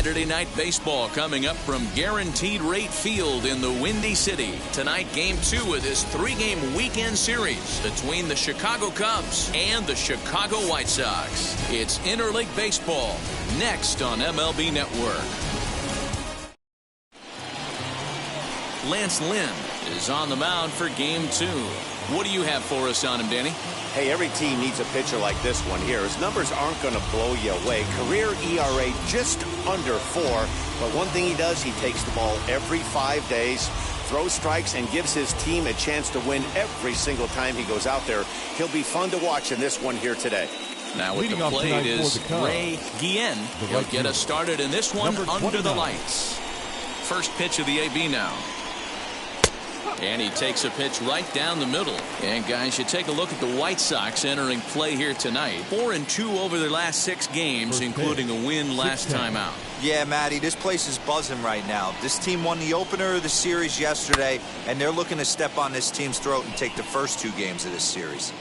Saturday Night Baseball coming up from Guaranteed Rate Field in the Windy City. Tonight, Game 2 of this 3-game weekend series between the Chicago Cubs and the Chicago White Sox. It's Interleague Baseball, next on MLB Network. Lance Lynn is on the mound for Game 2. What do you have for us on him, Danny? Hey, every team needs a pitcher like this one here. His numbers aren't going to blow you away. Career ERA just under 4. But one thing he does, he takes the ball every 5 days, throws strikes, and gives his team a chance to win every single time he goes out there. He'll be fun to watch in this one here today. Now with the plate is Ray Guillen. He'll get us started in this one under the lights. First pitch of the AB now. And he takes a pitch right down the middle. And guys, you take a look at the White Sox entering play here tonight. 4-2 over their last 6 games, including a win last time out. Yeah, Matty, this place is buzzing right now. This team won the opener of the series yesterday, and they're looking to step on this team's throat and take the first 2 games of this series.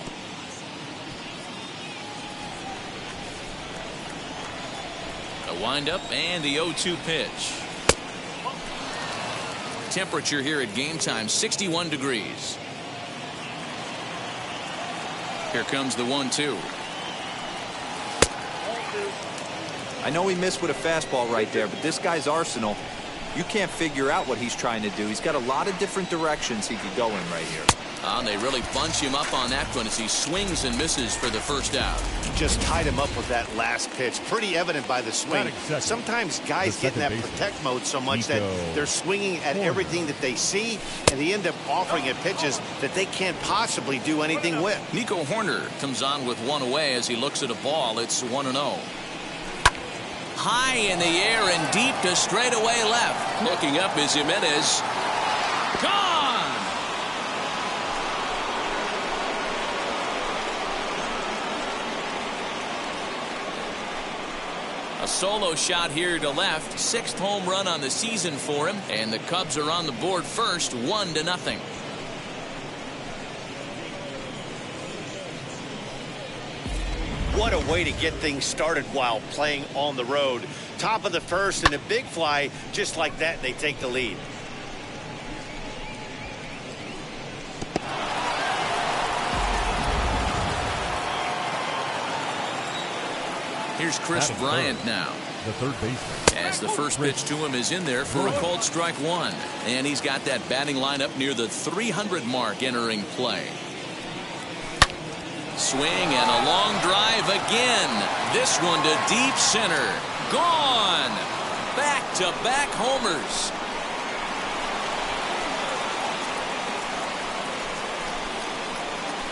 A windup and the 0-2 pitch. Temperature here at game time, 61 degrees. Here comes the 1-2. I know he missed with a fastball right there, but this guy's arsenal, you can't figure out what he's trying to do. He's got a lot of different directions he could go in right here. And they really bunch him up on that one as he swings and misses for the first out. Just tied him up with that last pitch. Pretty evident by the swing. Sometimes guys get in that protect mode so much that they're swinging at everything that they see, and they end up offering it pitches that they can't possibly do anything with. Nico Horner comes on with one away as he looks at a ball. It's 1-0. High in the air and deep to straightaway left. Looking up is Jimenez. Gone! A solo shot here to left. 6th home run on the season for him. And the Cubs are on the board first, 1-0. What a way to get things started while playing on the road. Top of the first and a big fly. Just like that, they take the lead. Here's Chris Bryant now. The third baseman. As the first pitch to him is in there for a called strike 1. And he's got that batting lineup near the 300 mark entering play. Swing and a long drive again. This one to deep center. Gone. Back-to-back homers.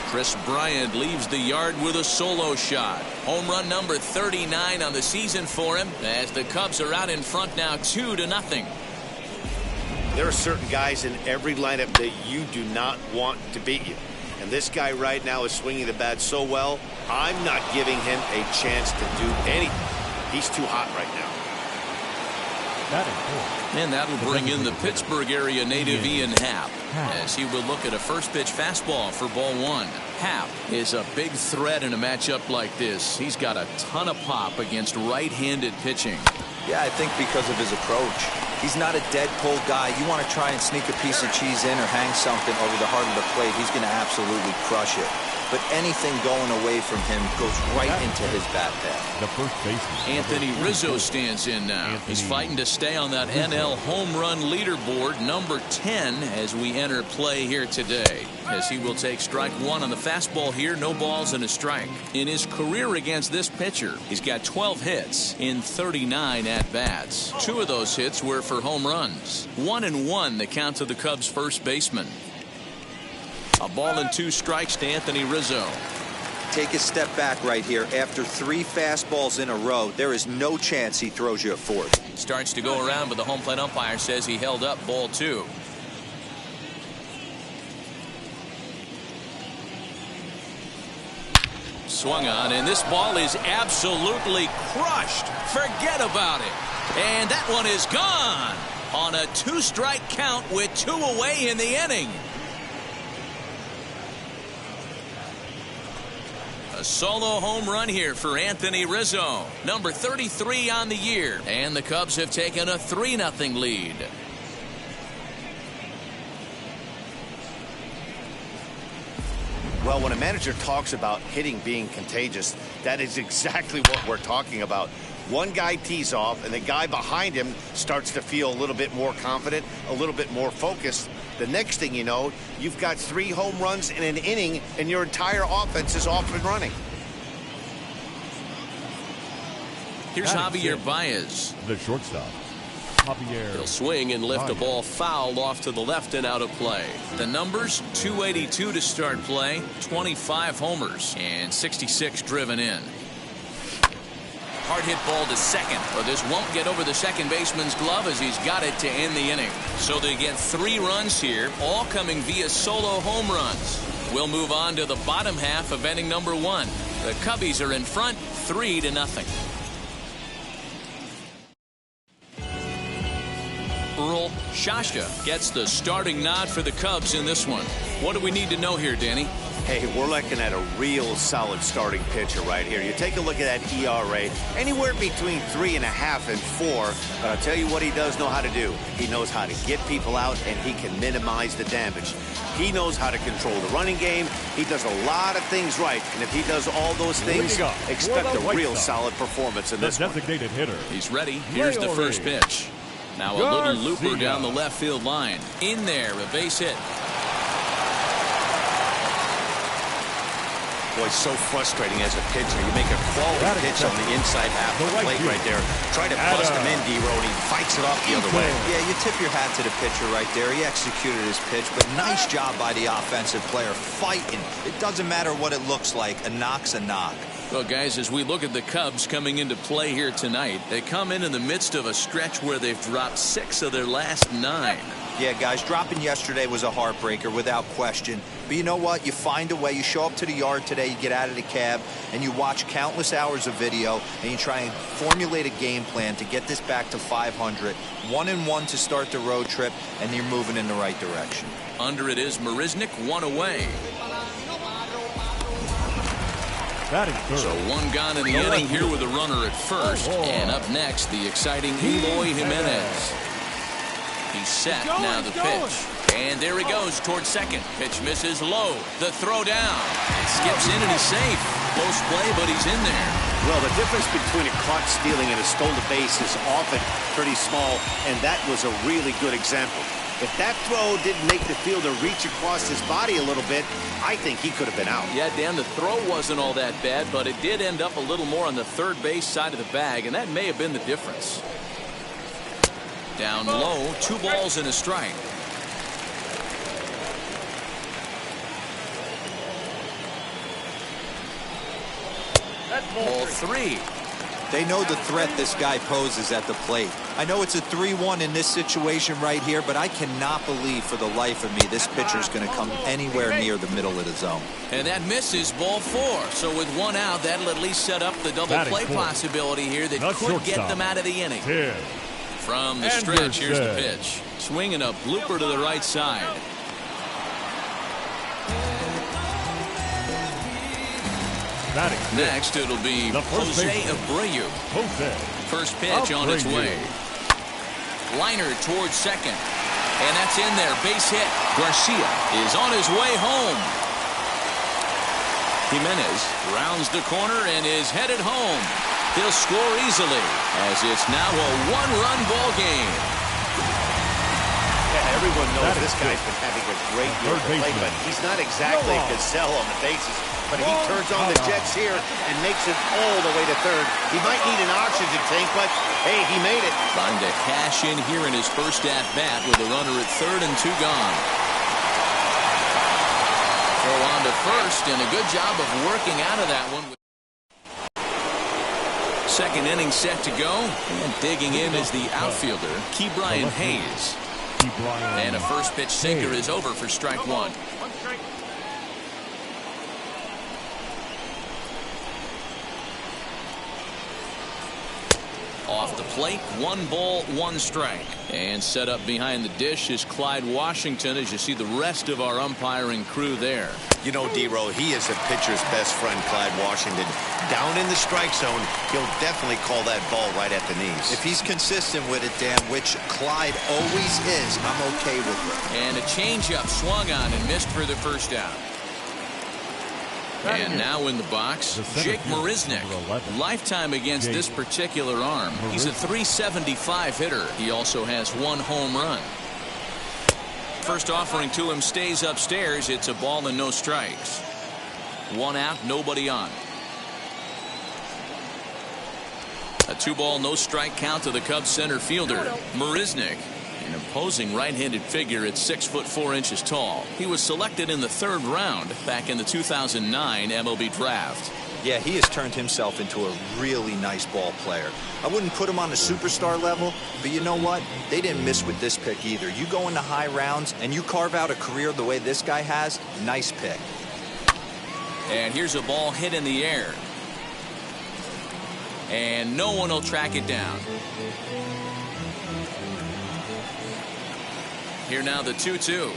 Chris Bryant leaves the yard with a solo shot. Home run number 39 on the season for him as the Cubs are out in front now 2-0. There are certain guys in every lineup that you do not want to beat you. And this guy right now is swinging the bat so well, I'm not giving him a chance to do anything. He's too hot right now. And that'll bring in the Pittsburgh area native Ian Happ as he will look at a first pitch fastball for ball 1. Happ is a big threat in a matchup like this. He's got a ton of pop against right-handed pitching. Yeah, I think because of his approach. He's not a dead pull guy. You want to try and sneak a piece of cheese in or hang something over the heart of the plate, he's going to absolutely crush it. But anything going away from him goes right into his bat path. The first baseman. Anthony Rizzo stands in now. He's fighting to stay on that NL home run leaderboard, number 10, as we enter play here today. As he will take strike 1 on the fastball here, no balls and a strike. In his career against this pitcher, he's got 12 hits in 39 at-bats. 2 of those hits were for home runs. 1-1 the count to the Cubs' first baseman. A ball and 2 strikes to Anthony Rizzo. Take a step back right here. After 3 fastballs in a row, there is no chance he throws you a 4th. Starts to go around, but the home plate umpire says he held up ball 2. Swung on, and this ball is absolutely crushed. Forget about it. And that one is gone on a 2-strike count with 2 away in the inning. A solo home run here for Anthony Rizzo, number 33 on the year, and the Cubs have taken a 3-0 lead. Well, when a manager talks about hitting being contagious, that is exactly what we're talking about. One guy tees off, and the guy behind him starts to feel a little bit more confident, a little bit more focused. The next thing you know, you've got 3 home runs in an inning, and your entire offense is off and running. Here's Javier Baez. The shortstop. He'll swing and lift a ball foul off to the left and out of play. The numbers, 282 to start play, 25 homers, and 66 driven in. Hard hit ball to second, but this won't get over the second baseman's glove as he's got it to end the inning. So they get 3 runs here, all coming via solo home runs. We'll move on to the bottom half of inning number 1. The Cubbies are in front, 3-0. Earl Shasha gets the starting nod for the Cubs in this one. What do we need to know here, Danny? Hey, we're looking at a real solid starting pitcher right here. You take a look at that ERA, anywhere between 3.5 and 4. But I'll tell you what he does know how to do. He knows how to get people out, and he can minimize the damage. He knows how to control the running game. He does a lot of things right, and if he does all those things, expect a real solid performance in this one. Designated hitter. He's ready. Here's the first pitch. Now a little looper down the left field line. In there, a base hit. Boy, so frustrating as a pitcher. You make a quality pitch on the inside half of the plate right there. Try to bust him in, D-Road. He fights it off the other way. Yeah, you tip your hat to the pitcher right there. He executed his pitch, but nice job by the offensive player fighting. It doesn't matter what it looks like. A knock's a knock. Well, guys, as we look at the Cubs coming into play here tonight, they come in the midst of a stretch where they've dropped 6 of their last 9. Yeah, guys, dropping yesterday was a heartbreaker without question. But you know what? You find a way. You show up to the yard today, you get out of the cab, and you watch countless hours of video, and you try and formulate a game plan to get this back to 500. 1-1 to start the road trip, and you're moving in the right direction. Under it is Marisnik, 1 away. So 1 gone in the inning here with a runner at first. And up next, the exciting Eloy Jimenez. He's set, now the pitch. And there he goes towards second. Pitch misses low. The throw down. It skips in and he's safe. Close play, but he's in there. Well, the difference between a caught stealing and a stolen base is often pretty small, and that was a really good example. If that throw didn't make the fielder reach across his body a little bit, I think he could have been out. Yeah, Dan, the throw wasn't all that bad, but it did end up a little more on the third base side of the bag, and that may have been the difference. Down low, 2 balls and a strike. Ball 3. They know the threat this guy poses at the plate. I know it's a 3-1 in this situation right here, but I cannot believe for the life of me this pitcher's going to come anywhere near the middle of the zone. And that misses ball 4. So with 1 out, that'll at least set up the double play possibility here that could get them out of the inning. From the stretch, here's the pitch. Swinging a blooper to the right side. Next, it'll be Jose Abreu. First pitch on its way. Liner towards second. And that's in there. Base hit. Garcia is on his way home. Jimenez rounds the corner and is headed home. He'll score easily as it's now a 1-run ball game. Yeah, everyone knows this guy's been having a great year at the plate, but he's not exactly a gazelle on the bases. But he turns on the jets here and makes it all the way to third. He might need an oxygen tank, but hey, he made it. Trying to cash in here in his first at-bat with a runner at third and 2 gone. Throw on to first, and a good job of working out of that one. Second inning set to go, and digging in is the outfielder, Ke'Bryan Hayes. And a first pitch sinker is over for strike 1. Off the plate, 1 ball, 1 strike. And set up behind the dish is Clyde Washington, as you see the rest of our umpiring crew there. You know, D-Row, he is a pitcher's best friend, Clyde Washington. Down in the strike zone, he'll definitely call that ball right at the knees. If he's consistent with it, Dan, which Clyde always is, I'm okay with it. And a changeup swung on and missed for the first out. And now in the box, Jake Marisnick. Lifetime against this particular arm. He's a .375 hitter. He also has 1 home run. First offering to him stays upstairs. It's a ball and no strikes. 1 out, nobody on. A 2-ball, no strike count to the Cubs center fielder, Marisnick. An imposing right-handed figure at 6'4" tall. He was selected in the 3rd round back in the 2009 MLB draft. Yeah, he has turned himself into a really nice ball player. I wouldn't put him on the superstar level, but you know what? They didn't miss with this pick either. You go into high rounds and you carve out a career the way this guy has, nice pick. And here's a ball hit in the air. And no one will track it down. Here now the 2-2.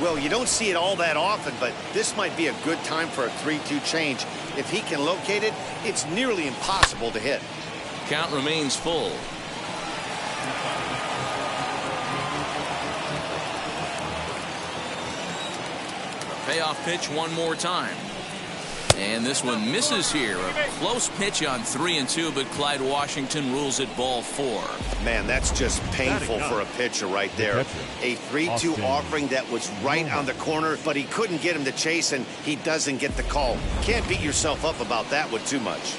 Well, you don't see it all that often, but this might be a good time for a 3-2 change. If he can locate it, it's nearly impossible to hit. Count remains full. Payoff pitch one more time. And this one misses here. A close pitch on 3-2, but Clyde Washington rules it ball 4. Man, that's just painful for a pitcher right there. A 3-2 offering that was right on the corner, but he couldn't get him to chase, and he doesn't get the call. Can't beat yourself up about that one too much.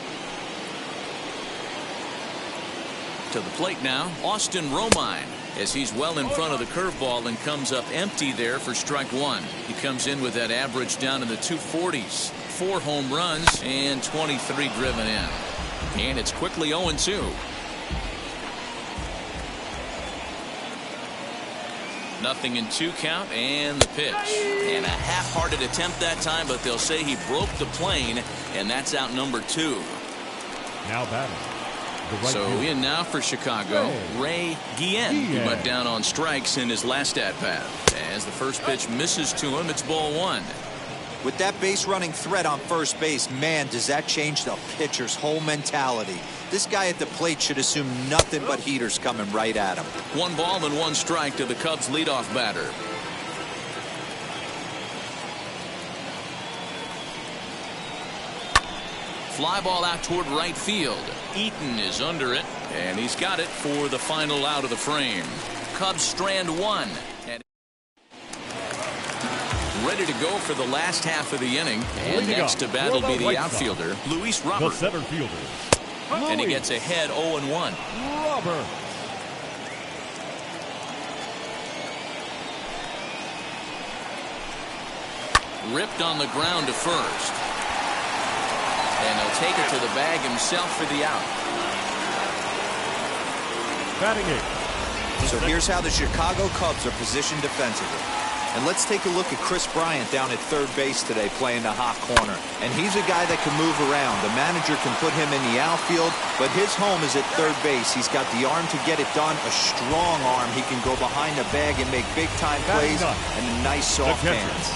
To the plate now, Austin Romine, as he's well in front of the curveball and comes up empty there for strike 1. He comes in with that average down in the 240s. 4 home runs and 23 driven in. And it's quickly 0-2. Nothing in 2 count, and the pitch. And a half-hearted attempt that time, but they'll say he broke the plane, and that's out number 2. Now batting. So in now for Chicago, Ray Guillen, who went down on strikes in his last at-bat. As the first pitch misses to him, it's ball 1. With that base running threat on first base, man, does that change the pitcher's whole mentality. This guy at the plate should assume nothing but heaters coming right at him. 1 ball and 1 strike to the Cubs leadoff batter. Fly ball out toward right field. Eaton is under it, and he's got it for the final out of the frame. Cubs strand 1. Ready to go for the last half of the inning. And next to bat will be the outfielder, Luis Robert. The center fielder. And he gets ahead 0-1. Robert. Ripped on the ground to first. And he'll take it to the bag himself for the out. Batting 8. So here's how the Chicago Cubs are positioned defensively. And let's take a look at Chris Bryant down at third base today playing the hot corner. And he's a guy that can move around. The manager can put him in the outfield, but his home is at third base. He's got the arm to get it done, a strong arm. He can go behind the bag and make big-time plays, and a nice soft hands.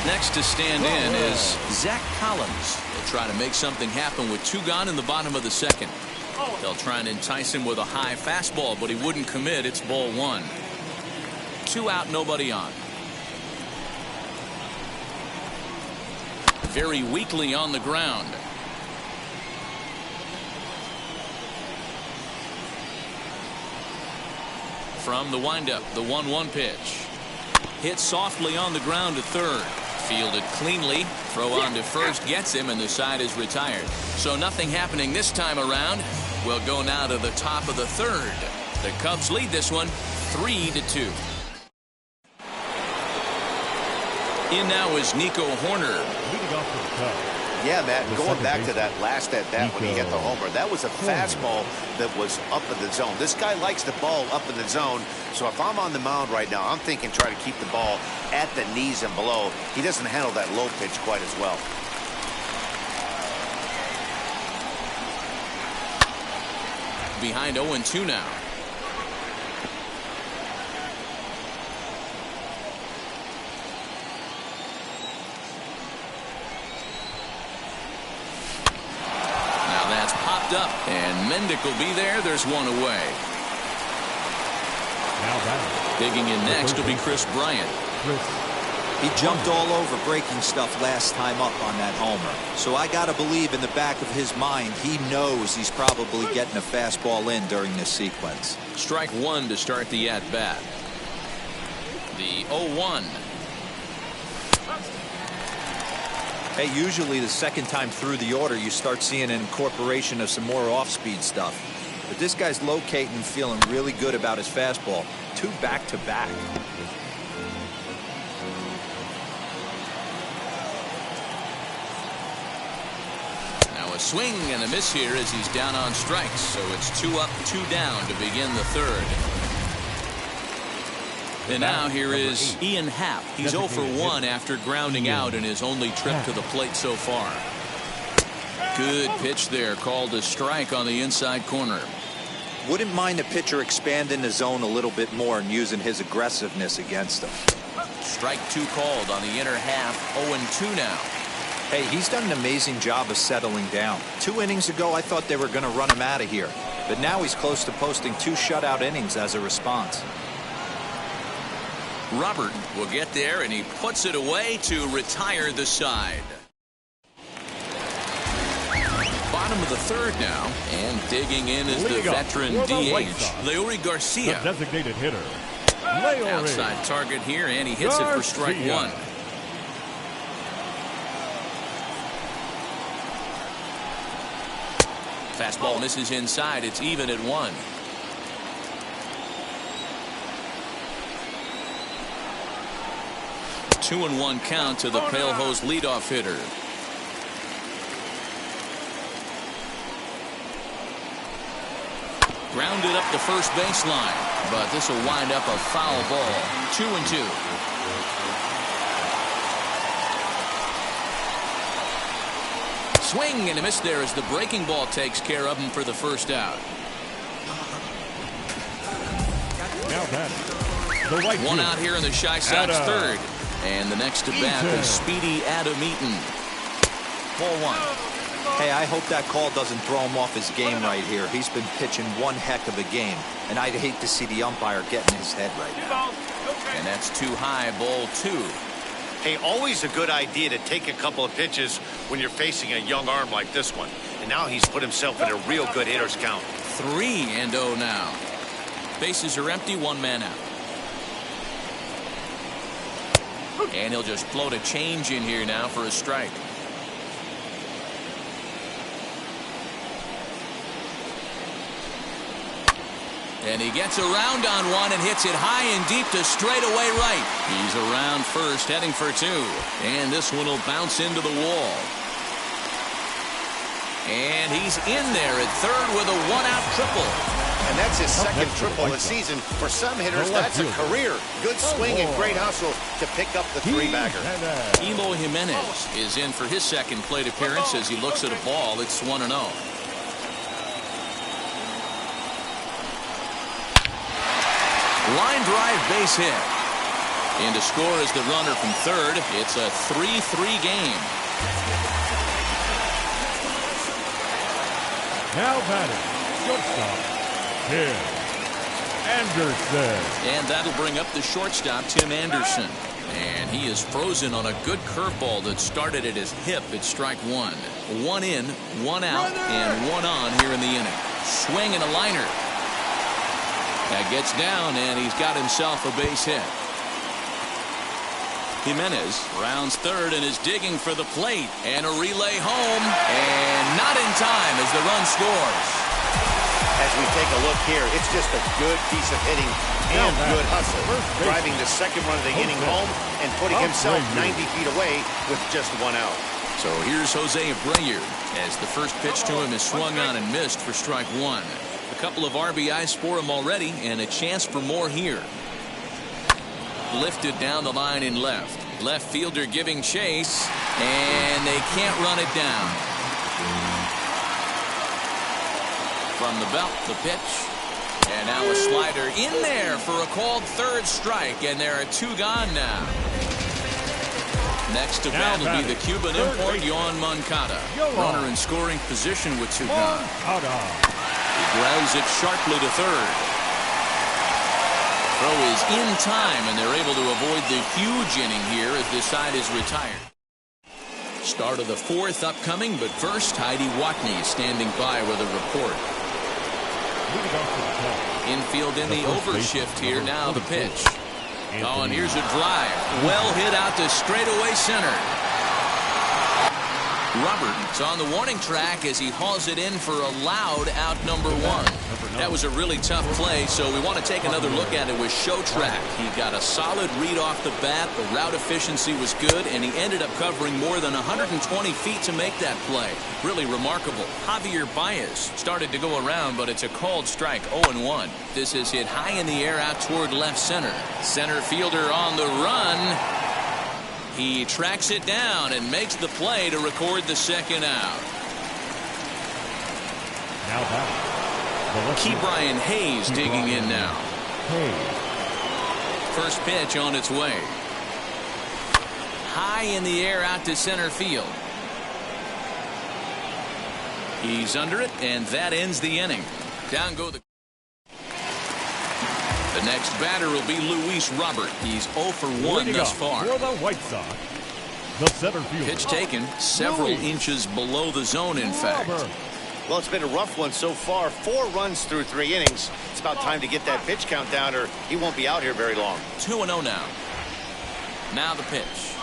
Next to stand in is Zach Collins. They'll try to make something happen with 2 gone in the bottom of the 2nd. They'll try and entice him with a high fastball, but he wouldn't commit. It's ball 1. 2 out, nobody on. Very weakly on the ground. From the windup, the 1-1 pitch. Hit softly on the ground to third. Fielded cleanly. Throw on to first gets him, and the side is retired. So nothing happening this time around. We'll go now to the top of the 3rd. The Cubs lead this one 3-2. In now is Nico Horner. Leading off for the Cubs. Yeah, Matt, going back to that last at-bat when he hit the homer, that was a fastball that was up in the zone. This guy likes the ball up in the zone, so if I'm on the mound right now, I'm thinking try to keep the ball at the knees and below. He doesn't handle that low pitch quite as well. behind 0-2 now. Now that's popped up, and Mendick will be there. There's one away. Now batting. Digging in next will be Chris Bryant. He jumped all over breaking stuff last time up on that homer. So I got to believe in the back of his mind, he knows he's probably getting a fastball in during this sequence. Strike one to start the at-bat. The 0-1. Hey, usually the second time through the order, you start seeing an incorporation of some more off-speed stuff. But this guy's locating and feeling really good about his fastball. 2 back-to-back. A swing and a miss here as he's down on strikes, so it's 2 up, 2 down to begin the third. And now here is Ian Happ. He's 0 for 1 after grounding out in his only trip to the plate so far. Good pitch there, called a strike on the inside corner. Wouldn't mind the pitcher expanding the zone a little bit more and using his aggressiveness against him. Strike 2 called on the inner half. 0-2 now. Hey, he's done an amazing job of settling down. 2 innings ago, I thought they were going to run him out of here. But now he's close to posting 2 shutout innings as a response. Robert will get there, and he puts it away to retire the side. Bottom of the third now, and digging in is the veteran DH, Leury Garcia. The designated hitter, Leury. Outside target here, and he hits it for strike 1. Fastball misses inside. It's even at 1. Two and 1 count to the Pale Hose leadoff hitter. Grounded up the first baseline, but this will wind up a foul ball. 2-2. Swing and a miss there as the breaking ball takes care of him for the first out. Now batting. The right One fielder, out here in the Shy Sox Adam third. And the next to bat is Speedy Adam Eaton. Ball 1. Hey, I hope that call doesn't throw him off his game right here. He's been pitching one heck of a game, and I'd hate to see the umpire get in his head right now. And that's too high, ball 2. Hey, always a good idea to take a couple of pitches when you're facing a young arm like this one. And now he's put himself in a real good hitter's count. 3-0 now. Bases are empty, 1 man out. And he'll just float a change in here now for a strike. And he gets around on one and hits it high and deep to straightaway right. He's around first, heading for 2. And this one will bounce into the wall. And he's in there at third with a 1-out triple. And that's his second triple of the season. For some hitters, that's a career. Good swing and great hustle to pick up the 3-bagger. Eloy Jimenez is in for his second plate appearance as he looks at a ball. It's 1-0. Line drive base hit. In to score is the runner from third. It's a 3-3 game. Now batting. Shortstop, Tim Anderson. And that'll bring up the shortstop, Tim Anderson. And he is frozen on a good curveball that started at his hip at strike 1. 1 in, 1 out, and 1 on here in the inning. Swing and a liner. That gets down, and he's got himself a base hit. Jimenez rounds third and is digging for the plate. And a relay home, and not in time as the run scores. As we take a look here, it's just a good piece of hitting and good hustle. Driving the second run of the inning home and putting himself 90 feet away with just 1 out. So here's Jose Abreu as the first pitch to him is swung on and missed for strike 1. A couple of RBIs for him already and a chance for more here. Lifted down the line in left. Left fielder giving chase, and they can't run it down. from the belt. The pitch. And now a slider in there for a called third strike. And there are 2 gone now. Next to bat will be the Cuban import, Yoan Moncada. Runner in scoring position with 2 gone. He grounds it sharply to third. Throw is in time, and they're able to avoid the huge inning here as this side is retired. Start of the 4th upcoming, but first, Heidi Watney standing by with a report. Infield in the overshift here. Now the pitch. Oh, and here's a drive. Well hit out to straightaway center. Roberts on the warning track as he hauls it in for a loud out number 1. That was a really tough play, so we want to take another look at it with Show Track. He got a solid read off the bat. The route efficiency was good, and he ended up covering more than 120 feet to make that play. Really remarkable. Javier Baez started to go around, but it's a called strike, 0-1. This is hit high in the air out toward left center. Center fielder on the run. He tracks it down and makes the play to record the 2nd out. Now back. Brian Hayes digging in now. First pitch on its way. High in the air out to center field. He's under it, and that ends the inning. Down go the next batter will be Luis Robert. He's 0 for 1 thus far. For the White Sox, the center fielder. Pitch taken several inches below the zone, in fact. Well, it's been a rough one so far. 4 runs through 3 innings. It's about time to get that pitch count down, or he won't be out here very long. 2-0 now. Now the pitch.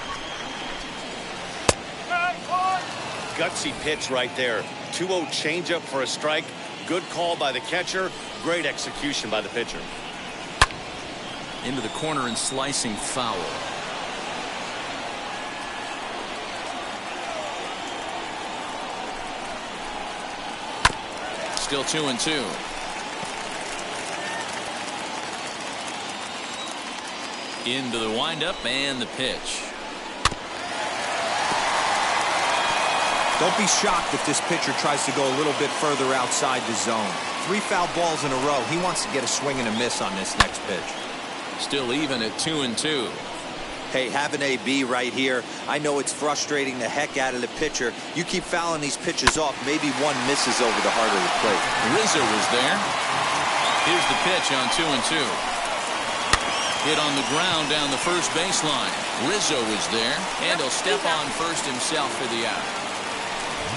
Gutsy pitch right there. 2-0 changeup for a strike. Good call by the catcher. Great execution by the pitcher. Into the corner and slicing foul. Still 2-2. Into the windup and the pitch. Don't be shocked if this pitcher tries to go a little bit further outside the zone. 3 foul balls in a row. He wants to get a swing and a miss on this next pitch. Still even at 2-2. Hey, have an AB right here. I know it's frustrating the heck out of the pitcher. You keep fouling these pitches off, maybe one misses over the heart of the plate. Rizzo was there. Here's the pitch on 2-2. Hit on the ground down the first baseline. Rizzo was there, and he'll step on first himself for the out.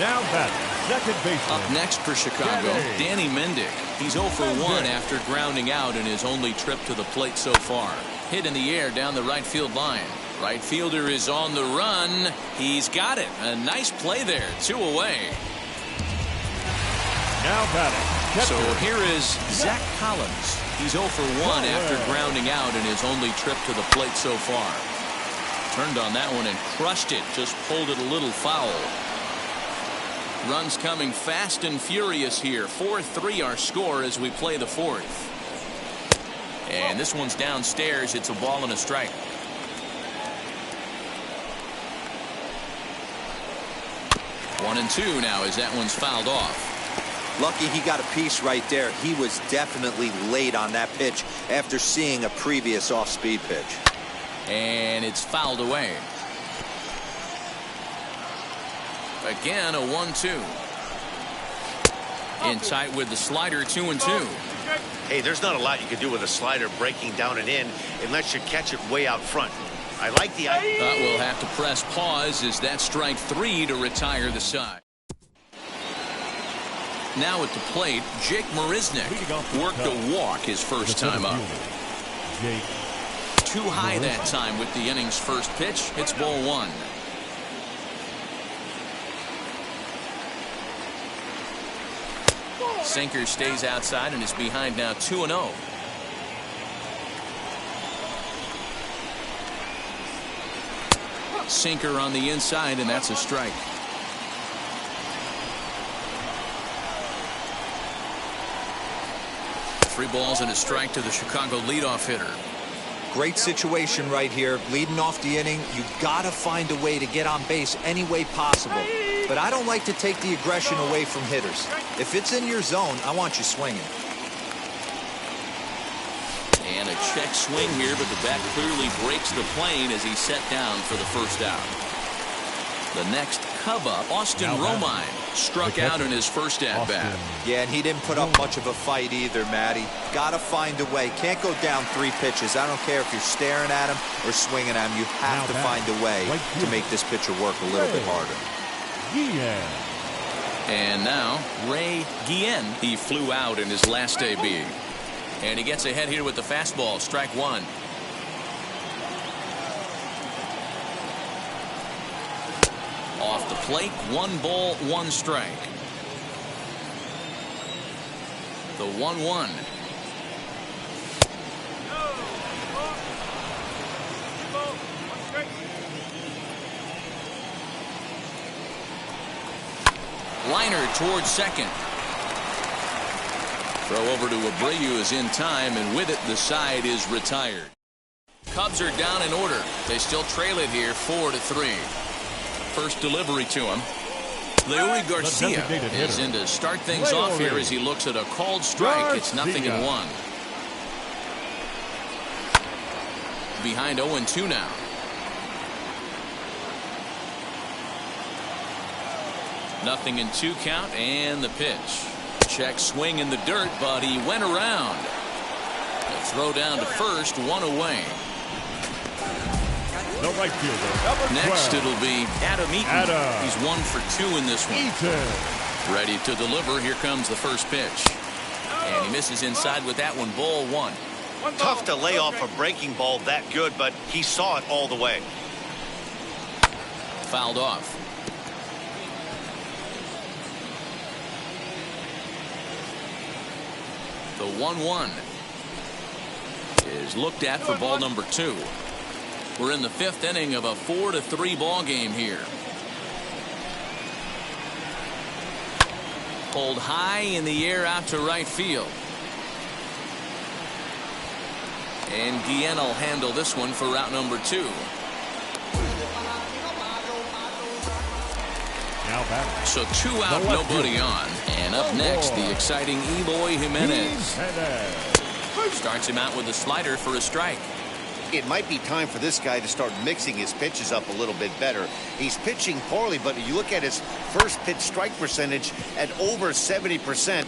Now batting, second baseman. Up next for Chicago, Danny Mendick. He's 0 for 1 after grounding out in his only trip to the plate so far. Hit in the air down the right field line. Right fielder is on the run. He's got it. A nice play there. 2 away. Now batting. So here is Zach Collins. He's 0 for 1 after grounding out in his only trip to the plate so far. Turned on that one and crushed it. Just pulled it a little foul. Runs coming fast and furious here. 4-3 our score as we play the 4th. And this one's downstairs. It's a ball and a strike. One and 2 now as that one's fouled off. Lucky he got a piece right there. He was definitely late on that pitch after seeing a previous off-speed pitch. And it's fouled away. Again, a 1-2. In tight with the slider, 2-2. Hey, there's not a lot you can do with a slider breaking down and in unless you catch it way out front. I like the idea. We'll have to press pause as that's strike 3 to retire the side. Now at the plate, Jake Marisnick worked a walk his first time up. Too high that time with the inning's first pitch. It's ball 1. Sinker stays outside and is behind now 2-0. Sinker on the inside, and that's a strike. Three balls and a strike to the Chicago leadoff hitter. Great situation right here. Leading off the inning, you got to find a way to get on base any way possible. But I don't like to take the aggression away from hitters. If it's in your zone, I want you swinging. And a check swing here, but the bat clearly breaks the plane as he's set down for the first out. The next Cub up, Austin Romine, struck out in his first at-bat. Yeah, and he didn't put up much of a fight either, Matty. Got to find a way. Can't go down 3 pitches. I don't care if you're staring at him or swinging at him. You have to find a way to make this pitcher work a little bit harder. And now, Ray Guillen. He flew out in his last AB. And he gets ahead here with the fastball, strike 1. Off the plate, 1 ball, 1 strike. The 1-1. Liner towards second. Throw over to Abreu is in time, and with it, the side is retired. Cubs are down in order. They still trail it here 4-3. First delivery to him. Leury Garcia is in to start things off here as he looks at a called strike. It's 0-1. Behind 0-2 now. Nothing in 2 count, and the pitch. Check swing in the dirt, but he went around. A throw down to first, 1 away. The right fielder. Next, it'll be Adam Eaton. He's 1 for 2 in this one. Ready to deliver. Here comes the first pitch. And he misses inside with that one. Ball 1. Tough to lay off a breaking ball that good, but he saw it all the way. Fouled off. The 1-1 is looked at for ball number 2. We're in the 5th inning of a 4-3 ball game here. Pulled high in the air out to right field. And Guillen will handle this one for route number 2. So 2 out, nobody on. And up next, the exciting Eloy Jimenez. Starts him out with a slider for a strike. It might be time for this guy to start mixing his pitches up a little bit better. He's pitching poorly, but you look at his first pitch strike percentage at over 70%.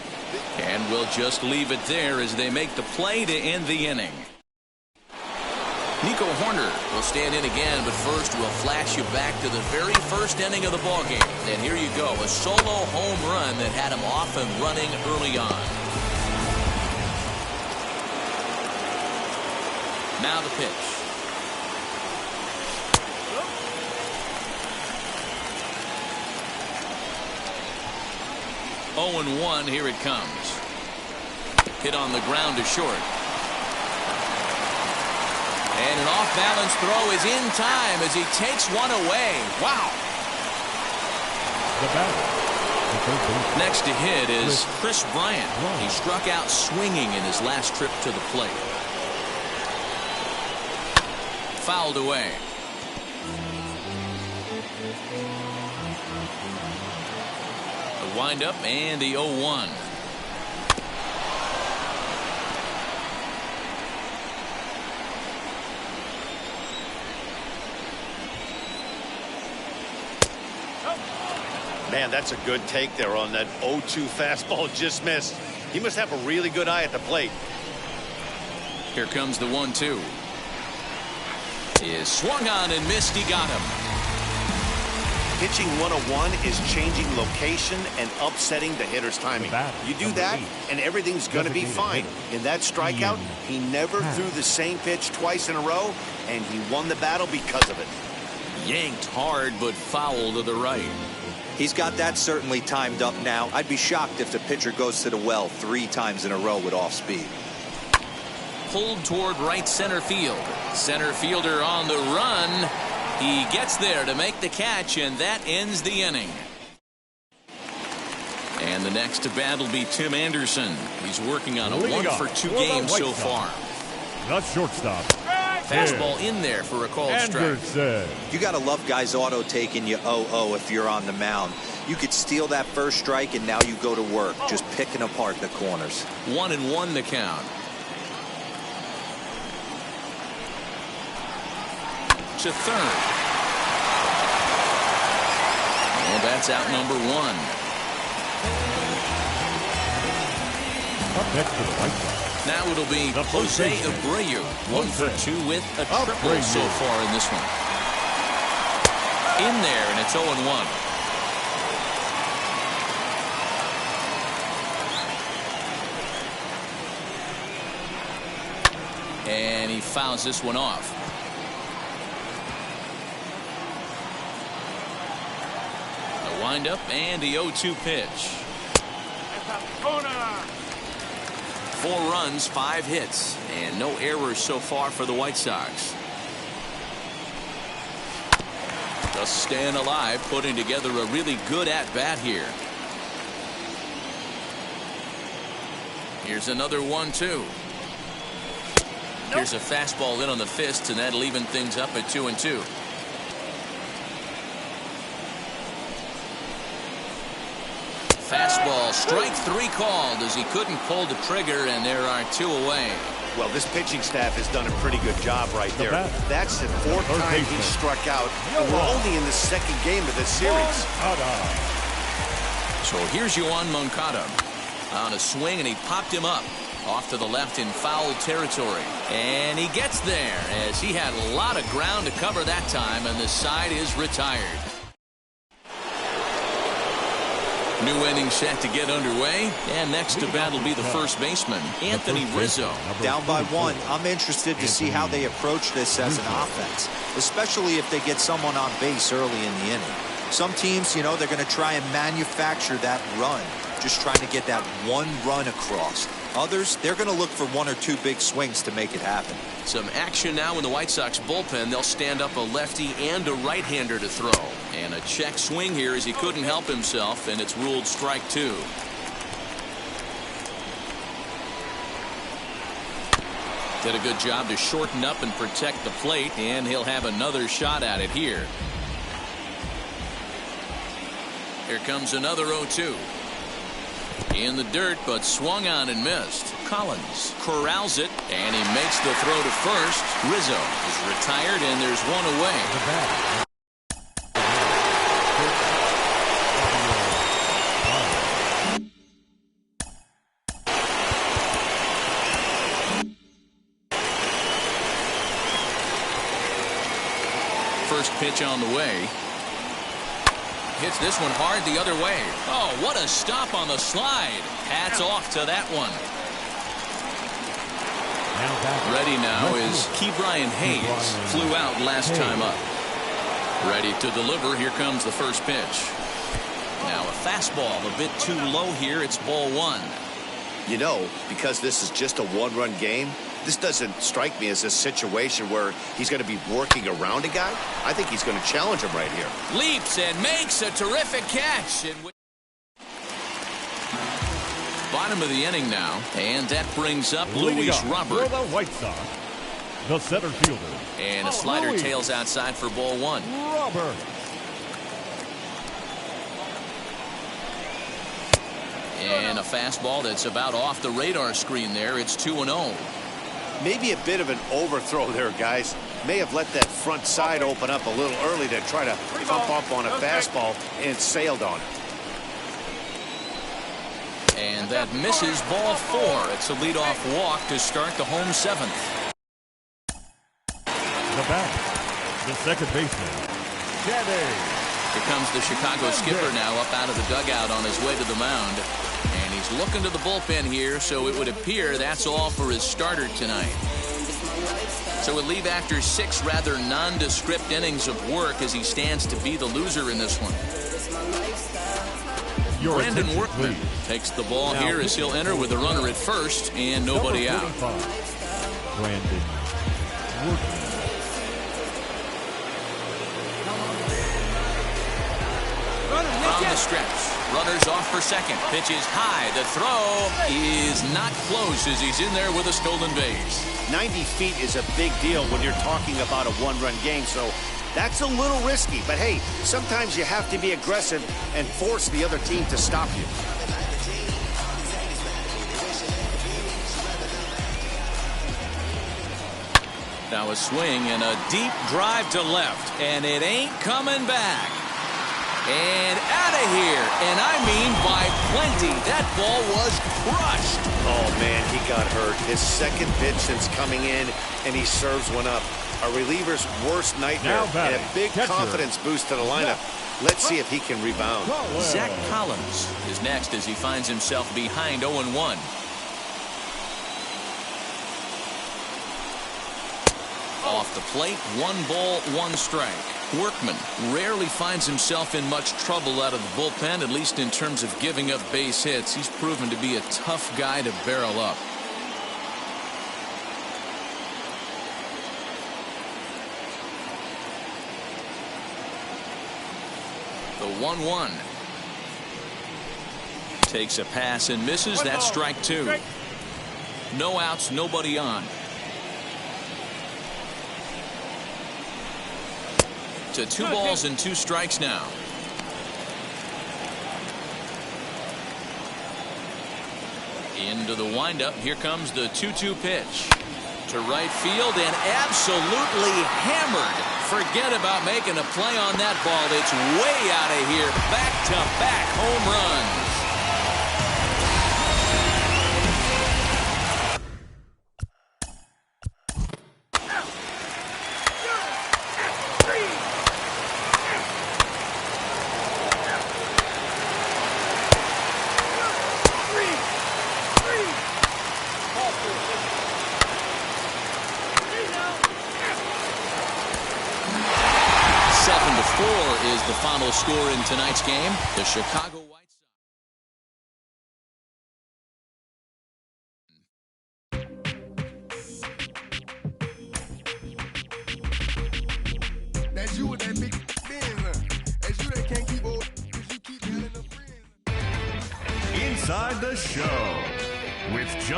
And we'll just leave it there as they make the play to end the inning. Nico Horner will stand in again, but first we'll flash you back to the very first inning of the ballgame. And here you go, a solo home run that had him off and running early on. Now the pitch. Oh, 0-1, here it comes. Hit on the ground to short. And an off-balance throw is in time as he takes one away. Wow. Next to hit is Chris Bryant. He struck out swinging in his last trip to the plate. Fouled away. The windup and the 0-1. Man, that's a good take there on that 0-2 fastball just missed. He must have a really good eye at the plate. Here comes the 1-2. Is swung on and missed. He got him. Pitching 101 is changing location and upsetting the hitter's timing. You do that, and everything's going to be fine. In that strikeout, he never threw the same pitch twice in a row, and he won the battle because of it. Yanked hard, but foul to the right. He's got that certainly timed up now. I'd be shocked if the pitcher goes to the well 3 times in a row with off speed. Pulled toward right center field. Center fielder on the run. He gets there to make the catch, and that ends the inning. And the next to bat will be Tim Anderson. He's working on a 1 for 2 game so far. The shortstop, fastball in there for a called strike. Anderson. You got to love guys auto taking you 0-0 if you're on the mound. You could steal that first strike, and now you go to work, just picking apart the corners. 1-1 the count. To third. And that's out number 1. Up next to the White Sox. Now it'll be The Jose baseman. Abreu. 1 for 2 with a triple Abreu. so far in this one. In there, and it's 0-1. And he fouls this one off. The windup and the 0-2 pitch. 4 runs, 5 hits, and no errors so far for the White Sox. Just staying alive, putting together a really good at-bat here. Here's another 1-2. Here's a fastball in on the fist, and that'll even things up at 2-2. Fastball, strike 3 called as he couldn't pull the trigger, and there are 2 away. Well, this pitching staff has done a pretty good job right there. That's the 4th time he struck out, and we're only in the 2nd game of this series. So here's Yoan Moncada on a swing, and he popped him up off to the left in foul territory. And he gets there as he had a lot of ground to cover that time, and the side is retired. New inning set to get underway, and next to bat will be the first baseman, Anthony Rizzo. Down by 1. I'm interested to see how they approach this as an offense, especially if they get someone on base early in the inning. Some teams, you know, they're going to try and manufacture that run, just trying to get that one run across. Others, they're going to look for 1 or 2 big swings to make it happen. Some action now in the White Sox bullpen. They'll stand up a lefty and a right-hander to throw. And a check swing here as he couldn't help himself, and it's ruled strike 2. Did a good job to shorten up and protect the plate, and he'll have another shot at it here. Here comes another 0-2. In the dirt, but swung on and missed. Collins corrals it, and he makes the throw to first. Rizzo is retired, and there's 1 away. First pitch on the way. Hits this one hard the other way. Oh, what a stop on the slide. Hats off to that one. Ready now is Ke'Bryan Hayes. Flew out last time up. Ready to deliver. Here comes the first pitch. Now a fastball a bit too low here. It's ball 1. You know, because this is just a 1-run game, this doesn't strike me as a situation where he's going to be working around a guy. I think he's going to challenge him right here. Leaps and makes a terrific catch. Bottom of the inning now, and that brings up Luis Robert. For the White Sox, the center fielder. And a slider tails outside for ball 1. Robert. And a fastball that's about off the radar screen there. It's 2-0. Maybe a bit of an overthrow there, guys. May have let that front side open up a little early to try to pump up on a fastball and sailed on it. And that misses ball 4. It's a leadoff walk to start the home 7th. The back, the second baseman, Shadday. Here comes the Chicago skipper now up out of the dugout on his way to the mound. And he's looking to the bullpen here, so it would appear that's all for his starter tonight. So we'll leave after 6 rather nondescript innings of work as he stands to be the loser in this one. Brandon Workman takes the ball here as he'll enter with a runner at first and nobody out. Brandon Workman. From the stretch, Runners off for second. Pitch is high. The throw is not close as he's in there with a stolen base. 90 feet is a big deal when you're talking about a one-run game, so that's a little risky. But hey, sometimes you have to be aggressive and force the other team to stop you. Now a swing and a deep drive to left, and it ain't coming back. And out of here, and I mean by plenty. That ball was crushed. Oh, man, he got hurt. His second pitch since coming in, and he serves one up. A reliever's worst nightmare, and a big confidence boost to the lineup. Let's see if he can rebound. Zach Collins is next as he finds himself behind 0-1. Off the plate, 1 ball, 1 strike. Workman rarely finds himself in much trouble out of the bullpen, at least in terms of giving up base hits. He's proven to be a tough guy to barrel up. The 1-1. Takes a pass and misses. That's strike 2. No outs, nobody on. To 2 balls and 2 strikes now. Into the windup. Here comes the 2-2 pitch to right field and absolutely hammered. Forget about making a play on that ball. It's way out of here. Back-to-back home runs. Is the final score in tonight's game. The Chicago White Sox. That's you with that big business. That's you that can't keep old because you keep telling the friends. Inside the Show with John.